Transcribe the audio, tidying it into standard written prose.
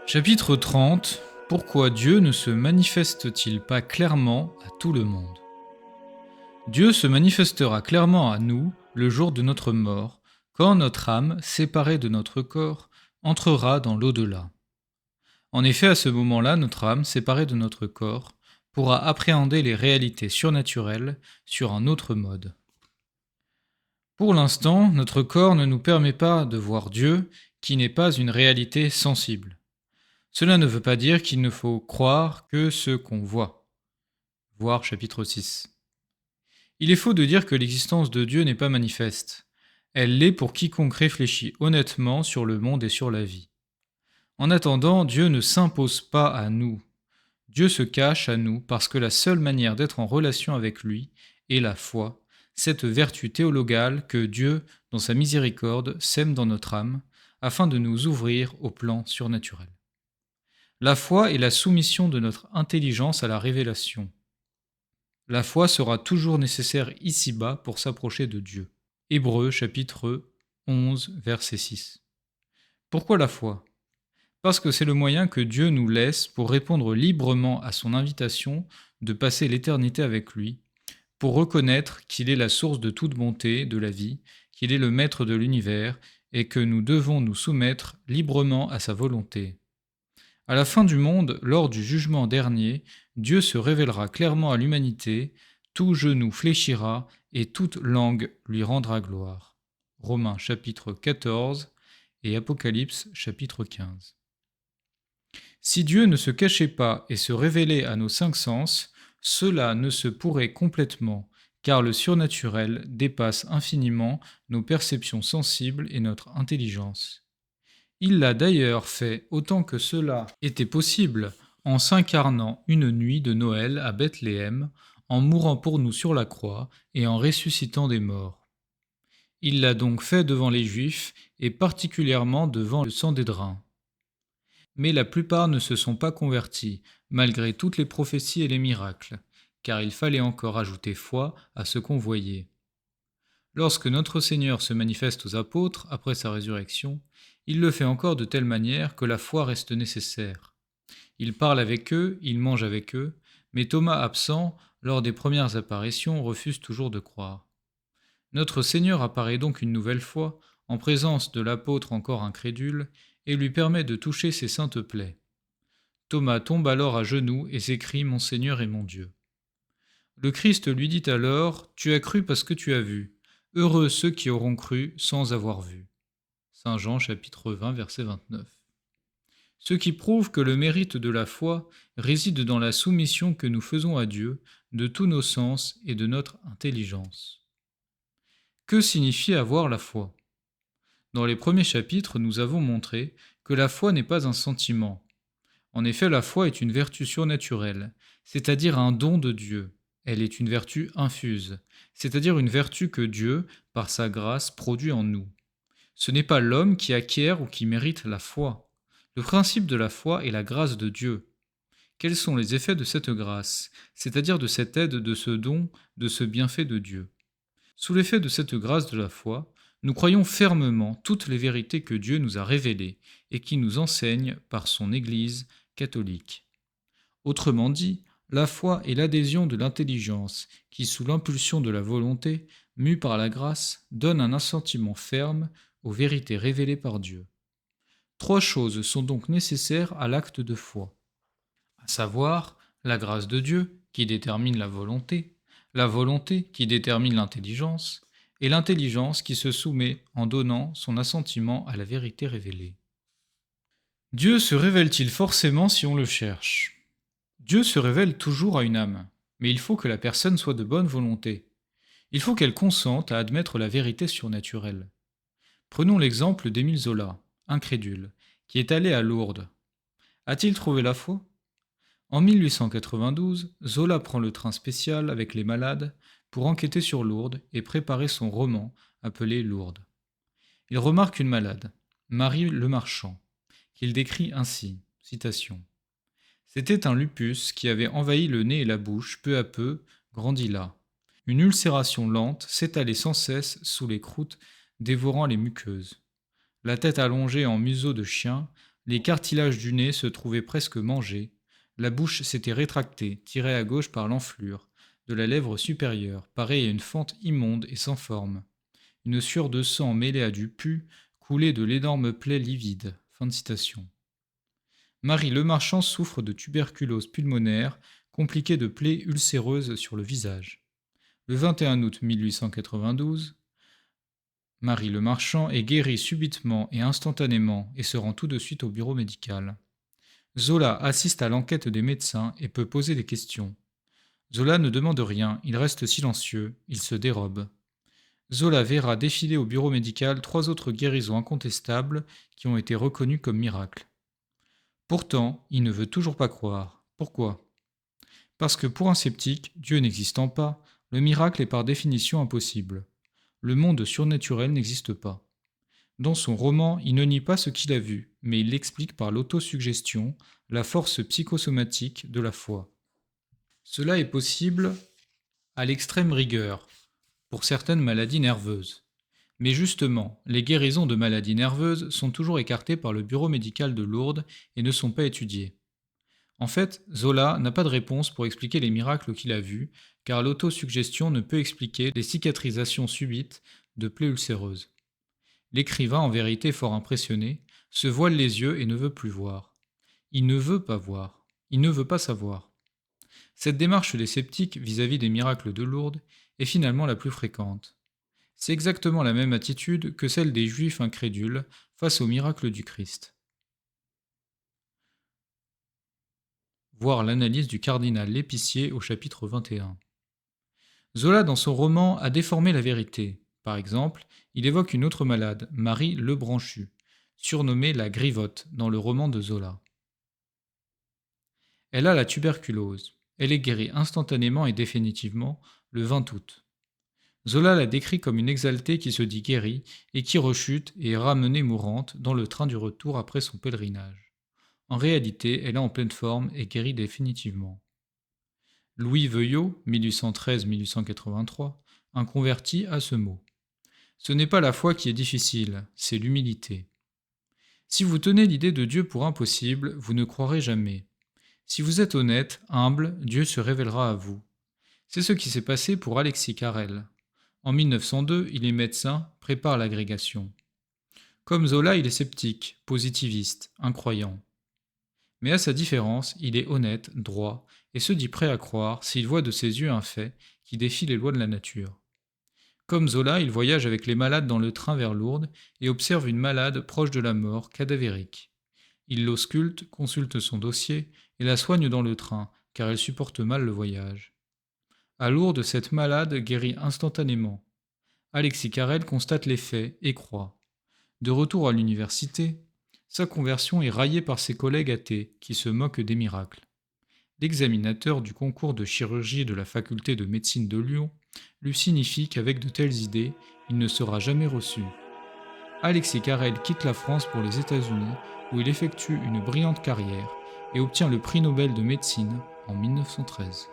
Chapitre 30. Pourquoi Dieu ne se manifeste-t-il pas clairement à tout le monde? Dieu se manifestera clairement à nous le jour de notre mort, quand notre âme, séparée de notre corps, entrera dans l'au-delà. En effet, à ce moment-là, notre âme, séparée de notre corps, pourra appréhender les réalités surnaturelles sur un autre mode. Pour l'instant, notre corps ne nous permet pas de voir Dieu, qui n'est pas une réalité sensible. Cela ne veut pas dire qu'il ne faut croire que ce qu'on voit. Voir chapitre 6. Il est faux de dire que l'existence de Dieu n'est pas manifeste. Elle l'est pour quiconque réfléchit honnêtement sur le monde et sur la vie. En attendant, Dieu ne s'impose pas à nous. Dieu se cache à nous parce que la seule manière d'être en relation avec lui est la foi, cette vertu théologale que Dieu, dans sa miséricorde, sème dans notre âme, afin de nous ouvrir au plan surnaturel. La foi est la soumission de notre intelligence à la révélation. La foi sera toujours nécessaire ici-bas pour s'approcher de Dieu. Hébreux chapitre 11 verset 6. Pourquoi la foi? Parce que c'est le moyen que Dieu nous laisse pour répondre librement à son invitation de passer l'éternité avec lui, pour reconnaître qu'il est la source de toute bonté de la vie, qu'il est le maître de l'univers et que nous devons nous soumettre librement à sa volonté. À la fin du monde, lors du jugement dernier, Dieu se révélera clairement à l'humanité, tout genou fléchira et toute langue lui rendra gloire. Romains chapitre 14 et Apocalypse chapitre 15. Si Dieu ne se cachait pas et se révélait à nos cinq sens, cela ne se pourrait complètement, car le surnaturel dépasse infiniment nos perceptions sensibles et notre intelligence. Il l'a d'ailleurs fait autant que cela était possible, en s'incarnant une nuit de Noël à Bethléem, en mourant pour nous sur la croix et en ressuscitant des morts. Il l'a donc fait devant les Juifs et particulièrement devant le Sanhédrin. Mais la plupart ne se sont pas convertis, malgré toutes les prophéties et les miracles, car il fallait encore ajouter foi à ce qu'on voyait. Lorsque notre Seigneur se manifeste aux apôtres après sa résurrection, il le fait encore de telle manière que la foi reste nécessaire. Il parle avec eux, il mange avec eux, mais Thomas absent, lors des premières apparitions, refuse toujours de croire. Notre Seigneur apparaît donc une nouvelle fois, en présence de l'apôtre encore incrédule, et lui permet de toucher ses saintes plaies. Thomas tombe alors à genoux et s'écrie « Mon Seigneur et mon Dieu ». Le Christ lui dit alors « Tu as cru parce que tu as vu. Heureux ceux qui auront cru sans avoir vu. » Saint Jean chapitre 20 verset 29. Ce qui prouve que le mérite de la foi réside dans la soumission que nous faisons à Dieu de tous nos sens et de notre intelligence. Que signifie avoir la foi? Dans les premiers chapitres, nous avons montré que la foi n'est pas un sentiment. En effet, la foi est une vertu surnaturelle, c'est-à-dire un don de Dieu. Elle est une vertu infuse, c'est-à-dire une vertu que Dieu, par sa grâce, produit en nous. Ce n'est pas l'homme qui acquiert ou qui mérite la foi. Le principe de la foi est la grâce de Dieu. Quels sont les effets de cette grâce, c'est-à-dire de cette aide, de ce don, de ce bienfait de Dieu? Sous l'effet de cette grâce de la foi, nous croyons fermement toutes les vérités que Dieu nous a révélées et qui nous enseigne par son Église catholique. Autrement dit, la foi est l'adhésion de l'intelligence qui, sous l'impulsion de la volonté, mue par la grâce, donne un assentiment ferme aux vérités révélées par Dieu. Trois choses sont donc nécessaires à l'acte de foi, à savoir la grâce de Dieu qui détermine la volonté qui détermine l'intelligence, et l'intelligence qui se soumet en donnant son assentiment à la vérité révélée. Dieu se révèle-t-il forcément si on le cherche? Dieu se révèle toujours à une âme, mais il faut que la personne soit de bonne volonté. Il faut qu'elle consente à admettre la vérité surnaturelle. Prenons l'exemple d'Émile Zola, incrédule, qui est allé à Lourdes. A-t-il trouvé la foi? En 1892, Zola prend le train spécial avec les malades pour enquêter sur Lourdes et préparer son roman appelé Lourdes. Il remarque une malade, Marie le Marchand, qu'il décrit ainsi, citation. C'était un lupus qui avait envahi le nez et la bouche, peu à peu, grandit là. Une ulcération lente s'étalait sans cesse sous les croûtes, dévorant les muqueuses. La tête allongée en museau de chien, Les cartilages du nez se trouvaient presque mangés, la bouche s'était rétractée, tirée à gauche par l'enflure, de la lèvre supérieure, pareille à une fente immonde et sans forme. Une sueur de sang mêlée à du pu coulait de l'énorme plaie livide. Fin de citation. Marie Lemarchand souffre de tuberculose pulmonaire, compliquée de plaies ulcéreuses sur le visage. Le 21 août 1892, Marie Lemarchand est guérie subitement et instantanément et se rend tout de suite au bureau médical. Zola assiste à l'enquête des médecins et peut poser des questions. Zola ne demande rien, il reste silencieux, il se dérobe. Zola verra défiler au bureau médical 3 autres guérisons incontestables qui ont été reconnues comme miracles. Pourtant, il ne veut toujours pas croire. Pourquoi ? Parce que pour un sceptique, Dieu n'existant pas, le miracle est par définition impossible. Le monde surnaturel n'existe pas. Dans son roman, il ne nie pas ce qu'il a vu, mais il l'explique par l'autosuggestion, la force psychosomatique de la foi. Cela est possible à l'extrême rigueur, pour certaines maladies nerveuses. Mais justement, les guérisons de maladies nerveuses sont toujours écartées par le bureau médical de Lourdes et ne sont pas étudiées. En fait, Zola n'a pas de réponse pour expliquer les miracles qu'il a vus, car l'autosuggestion ne peut expliquer les cicatrisations subites de plaies ulcéreuses. L'écrivain, en vérité fort impressionné, se voile les yeux et ne veut plus voir. Il ne veut pas voir. Il ne veut pas savoir. Cette démarche des sceptiques vis-à-vis des miracles de Lourdes est finalement la plus fréquente. C'est exactement la même attitude que celle des Juifs incrédules face aux miracles du Christ. Voir l'analyse du cardinal L'Épicier au chapitre 21. Zola, dans son roman, a déformé la vérité. Par exemple, il évoque une autre malade, Marie Lebranchu, surnommée la Grivotte dans le roman de Zola. Elle a la tuberculose. Elle est guérie instantanément et définitivement le 20 août. Zola la décrit comme une exaltée qui se dit guérie et qui rechute et est ramenée mourante dans le train du retour après son pèlerinage. En réalité, elle est en pleine forme et guérie définitivement. Louis Veuillot, 1813-1883, un converti à ce mot. Ce n'est pas la foi qui est difficile, c'est l'humilité. Si vous tenez l'idée de Dieu pour impossible, vous ne croirez jamais. Si vous êtes honnête, humble, Dieu se révélera à vous. C'est ce qui s'est passé pour Alexis Carrel. En 1902, il est médecin, prépare l'agrégation. Comme Zola, il est sceptique, positiviste, incroyant. Mais à sa différence, il est honnête, droit, et se dit prêt à croire s'il voit de ses yeux un fait qui défie les lois de la nature. Comme Zola, il voyage avec les malades dans le train vers Lourdes et observe une malade proche de la mort, cadavérique. Il l'ausculte, consulte son dossier et la soigne dans le train, car elle supporte mal le voyage. À Lourdes, cette malade guérit instantanément. Alexis Carrel constate les faits et croit. De retour à l'université, sa conversion est raillée par ses collègues athées qui se moquent des miracles. L'examinateur du concours de chirurgie de la faculté de médecine de Lyon lui signifie qu'avec de telles idées, il ne sera jamais reçu. Alexis Carrel quitte la France pour les États-Unis où il effectue une brillante carrière et obtient le prix Nobel de médecine en 1913.